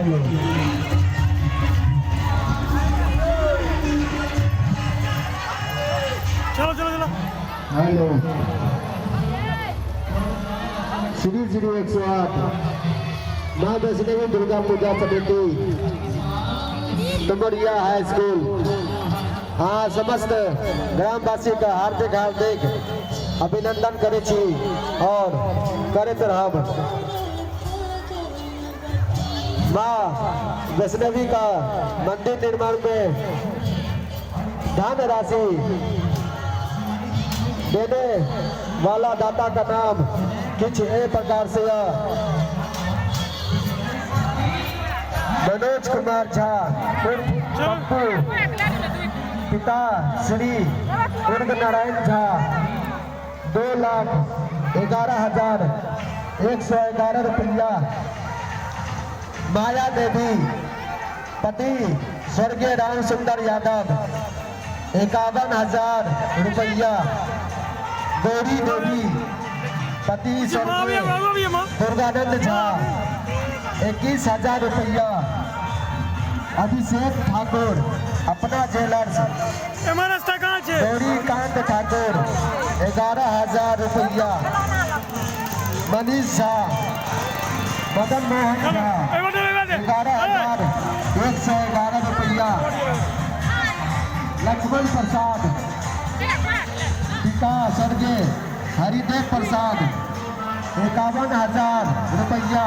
चलो चलो चलो हेलो श्री 0108 माँ वैष्णवी दुर्गा पूजा समिति डुमरिया हाई स्कूल। हाँ समस्त ग्रामवासी का हार्दिक हार्दिक अभिनंदन करे छी और करते रहब। माँ वैष्णवी का मंदिर निर्माण में धन राशि देने वाला दाता का नाम कुछ ए प्रकार से मनोज कुमार झा पप्पू, पिता श्री उर्ग नारायण झा 2,11,111 रुपया। माया देवी पति स्वर्गीय राम सुंदर यादव 51,000 रुपया। गौरी देवी पति स्वर्गीय दुर्गानंद झा 21,000 रुपया। अभिषेक ठाकुर अपना ज्वेलर्स गौरीकांत ठाकुर 11,000 रुपया। मनीष झा मदन मोहन झा 11,111 रुपया। लक्ष्मण प्रसाद पिता स्वर्गीय हरिदेव प्रसाद 51,000 रुपया।